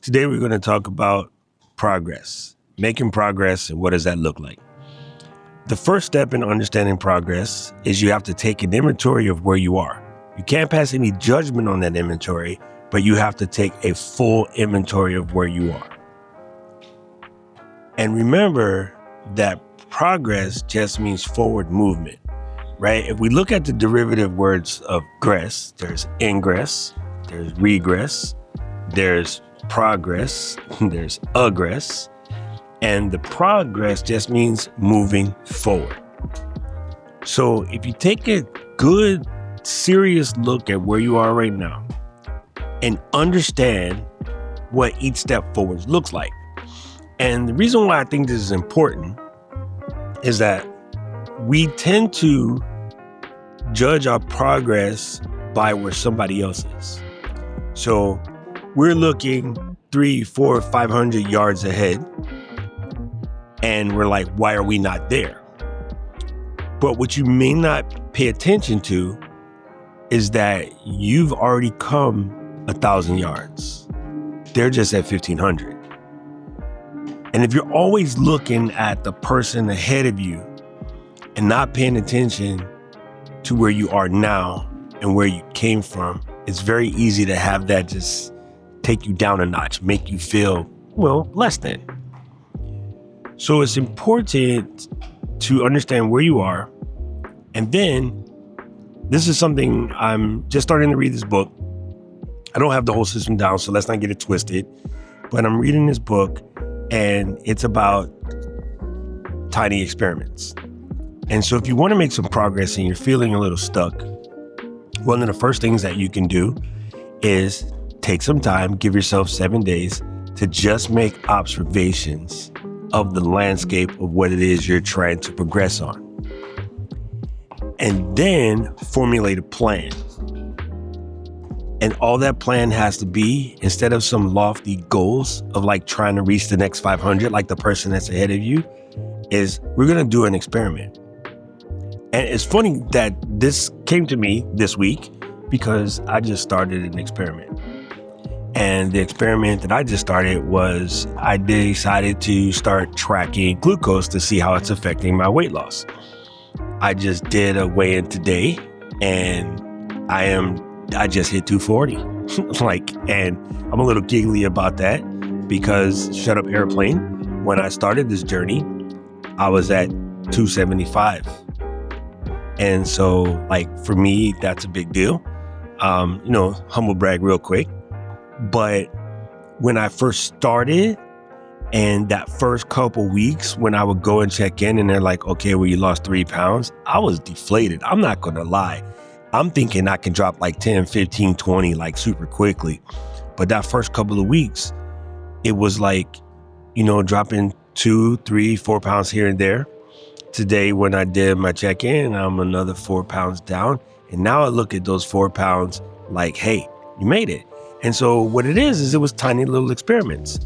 Today we're going to talk about progress, making progress, and what does that look like? The first step in understanding progress is you have to take an inventory of where you are. You can't pass any judgment on that inventory, but you have to take a full inventory of where you are. And remember that progress just means forward movement, right? If we look at the derivative words of gress, there's ingress, there's regress, there's progress, there's aggress, and the progress just means moving forward. So if you take a good, serious look at where you are right now and understand what each step forward looks like. And the reason why I think this is important is that we tend to judge our progress by where somebody else is. So we're looking 300, 400, 500 yards ahead, and we're like, why are we not there? But what you may not pay attention to is that you've already come 1,000 yards. They're just at 1,500. And if you're always looking at the person ahead of you and not paying attention to where you are now and where you came from, it's very easy to have that just take you down a notch, make you feel, less than. So it's important to understand where you are. And then this is something I'm just starting to read this book. I don't have the whole system down, so let's not get it twisted. But I'm reading this book and it's about tiny experiments. And so if you want to make some progress and you're feeling a little stuck, one of the first things that you can do is take some time, give yourself 7 days to just make observations of the landscape of what it is you're trying to progress on. And then formulate a plan. And all that plan has to be, instead of some lofty goals of like trying to reach the next 500, like the person that's ahead of you, is we're going to do an experiment. And it's funny that this came to me this week because I just started an experiment. And the experiment that I just started was I decided to start tracking glucose to see how it's affecting my weight loss. I just did a weigh-in today and I just hit 240. And I'm a little giggly about that because shut up airplane. When I started this journey, I was at 275. And so for me, that's a big deal. Humble brag real quick. But when I first started and that first couple weeks when I would go and check in and they're like, okay, well, you lost 3 pounds. I was deflated. I'm not going to lie. I'm thinking I can drop 10, 15, 20, super quickly. But that first couple of weeks, it was dropping 2, 3, 4 pounds here and there. Today, when I did my check-in, I'm another 4 pounds down. And now I look at those 4 pounds like, hey, you made it. And so what it is it was tiny little experiments.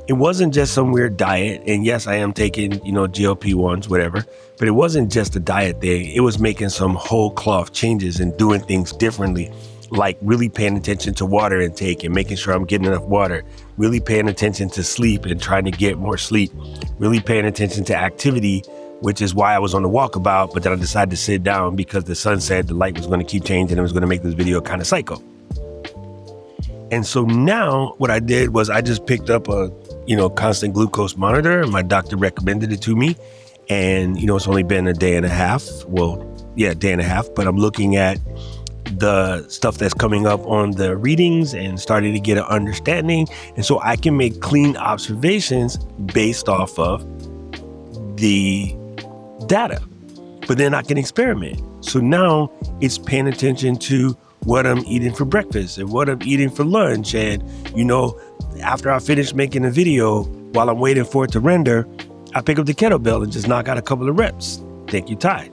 It wasn't just some weird diet. And yes, I am taking, GLP-1s, whatever. But it wasn't just a diet thing. It was making some whole cloth changes and doing things differently, like really paying attention to water intake and making sure I'm getting enough water, really paying attention to sleep and trying to get more sleep, really paying attention to activity, which is why I was on the walkabout, but then I decided to sit down because the sun said the light was going to keep changing and it was going to make this video kind of psycho. And so now what I did was I just picked up a, constant glucose monitor and my doctor recommended it to me. And, it's only been a day and a half. A day and a half, but I'm looking at the stuff that's coming up on the readings and starting to get an understanding. And so I can make clean observations based off of the data, but then I can experiment. So now it's paying attention to what I'm eating for breakfast and what I'm eating for lunch. And, after I finish making a video, while I'm waiting for it to render, I pick up the kettlebell and just knock out a couple of reps. Thank you, Ty.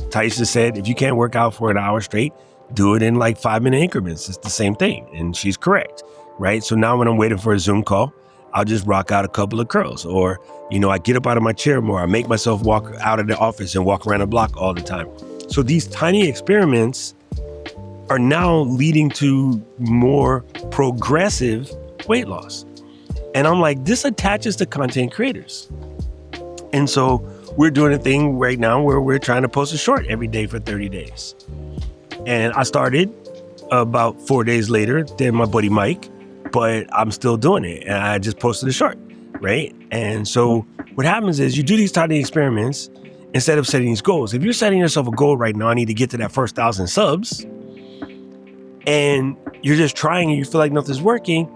Taisha said, if you can't work out for an hour straight, do it in 5-minute increments. It's the same thing. And she's correct, right? So now when I'm waiting for a Zoom call, I'll just rock out a couple of curls or, I get up out of my chair more. I make myself walk out of the office and walk around the block all the time. So these tiny experiments are now leading to more progressive weight loss. And I'm like, this attaches to content creators. And so we're doing a thing right now where we're trying to post a short every day for 30 days. And I started about 4 days later than my buddy Mike, but I'm still doing it. And I just posted a short, right? And so what happens is you do these tiny experiments instead of setting these goals. If you're setting yourself a goal right now, I need to get to that first 1,000 subs, and you're just trying and you feel like nothing's working,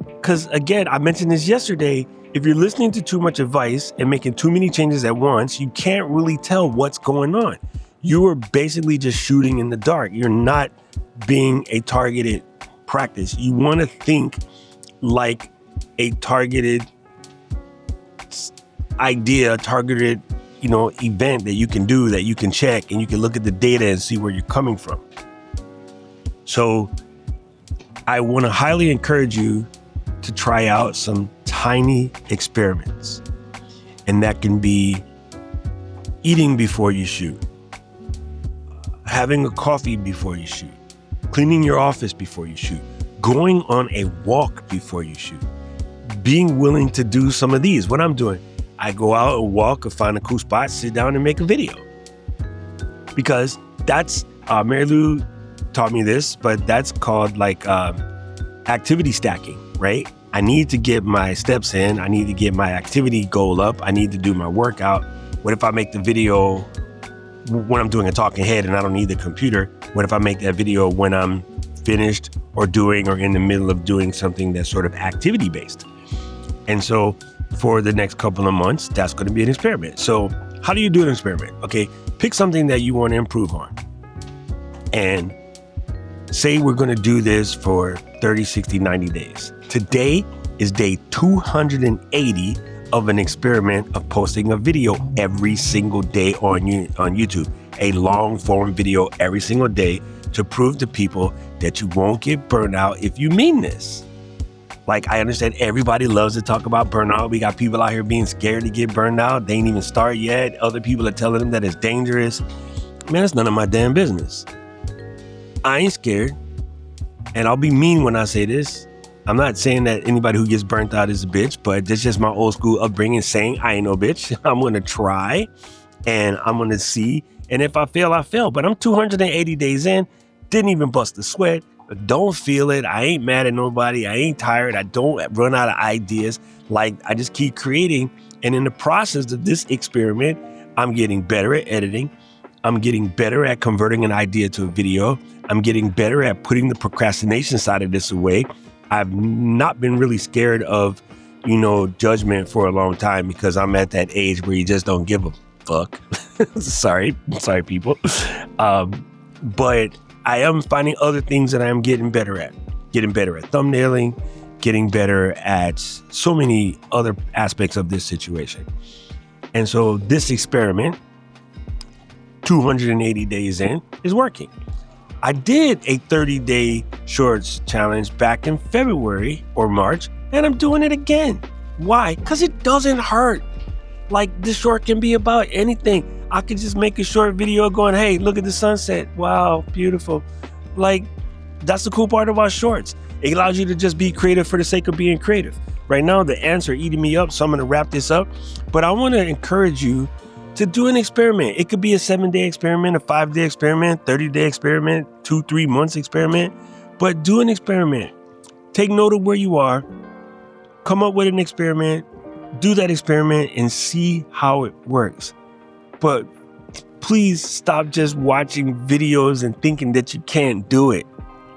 because again, I mentioned this yesterday, if you're listening to too much advice and making too many changes at once, you can't really tell what's going on. You are basically just shooting in the dark. You're not being a targeted practice. You want to think like a targeted idea, targeted, event that you can do, that you can check, and you can look at the data and see where you're coming from. So I want to highly encourage you to try out some tiny experiments. And that can be eating before you shoot, having a coffee before you shoot, cleaning your office before you shoot, going on a walk before you shoot, being willing to do some of these. What I'm doing, I go out and walk and find a cool spot, sit down and make a video. Because that's, Mary Lou taught me this, but that's called activity stacking, right? I need to get my steps in. I need to get my activity goal up. I need to do my workout. What if I make the video when I'm doing a talking head and I don't need the computer? What if I make that video when I'm finished or doing or in the middle of doing something that's sort of activity based? And so for the next couple of months, that's going to be an experiment. So how do you do an experiment? Okay, pick something that you want to improve on. And say we're going to do this for 30, 60, 90 days. Today is day 280 of an experiment of posting a video every single day on YouTube, a long form video every single day to prove to people that you won't get burned out if you mean this. Like, I understand everybody loves to talk about burnout. We got people out here being scared to get burned out. They ain't even start yet. Other people are telling them that it's dangerous. Man, it's none of my damn business. I ain't scared. And I'll be mean when I say this. I'm not saying that anybody who gets burnt out is a bitch, but that's just my old school upbringing saying I ain't no bitch. I'm going to try and I'm going to see. And if I fail, I fail. But I'm 280 days in, didn't even bust a sweat. Don't feel it. I ain't mad at nobody. I ain't tired. I don't run out of ideas. Like, I just keep creating. And in the process of this experiment, I'm getting better at editing. I'm getting better at converting an idea to a video. I'm getting better at putting the procrastination side of this away. I've not been really scared of, judgment for a long time because I'm at that age where you just don't give a fuck. Sorry, people. But I am finding other things that I am getting better at. Getting better at thumbnailing, getting better at so many other aspects of this situation. And so this experiment, 280 days in, is working. I did a 30-day shorts challenge back in February or March, and I'm doing it again. Why? Because it doesn't hurt. Like, this short can be about anything. I could just make a short video going, hey, look at the sunset. Wow, beautiful. Like, that's the cool part about shorts. It allows you to just be creative for the sake of being creative. Right now, the ants are eating me up, so I'm going to wrap this up. But I want to encourage you to do an experiment. It could be a 7-day experiment, a 5-day experiment, 30-day experiment, 2-3 months experiment. But do an experiment. Take note of where you are. Come up with an experiment. Do that experiment and see how it works. But please stop just watching videos and thinking that you can't do it.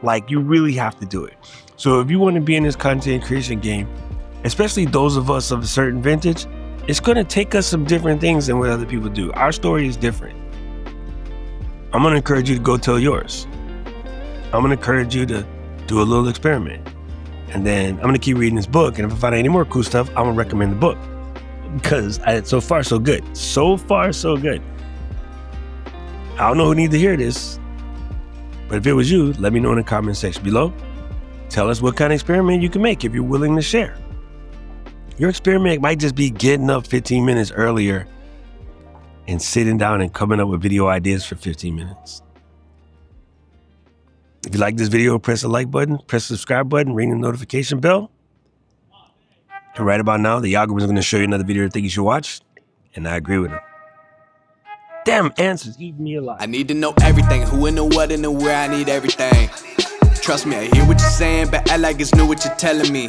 Like, you really have to do it. So if you want to be in this content creation game, especially those of us of a certain vintage, it's going to take us some different things than what other people do. Our story is different. I'm going to encourage you to go tell yours. I'm going to encourage you to do a little experiment. And then I'm going to keep reading this book. And if I find any more cool stuff, I'm going to recommend the book. Because so far, so good. So far, so good. I don't know who needs to hear this. But if it was you, let me know in the comment section below. Tell us what kind of experiment you can make if you're willing to share. Your experiment might just be getting up 15 minutes earlier and sitting down and coming up with video ideas for 15 minutes. If you like this video, press the like button, press the subscribe button, ring the notification bell. And right about now, the algorithm is going to show you another video that think you should watch, and I agree with him. Damn answers eat me alive. I need to know everything, who and the what and the where, I need everything. Trust me, I hear what you're saying, but act like it's new what you're telling me.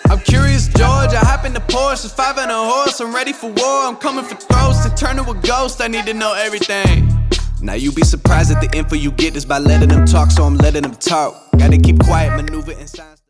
I'm curious, George, I hop in the Porsche, it's 5 and a horse, I'm ready for war, I'm coming for throats, to turn to a ghost, I need to know everything. Now you be surprised at the info you get is by letting them talk, so I'm letting them talk. Gotta keep quiet, maneuver in silence.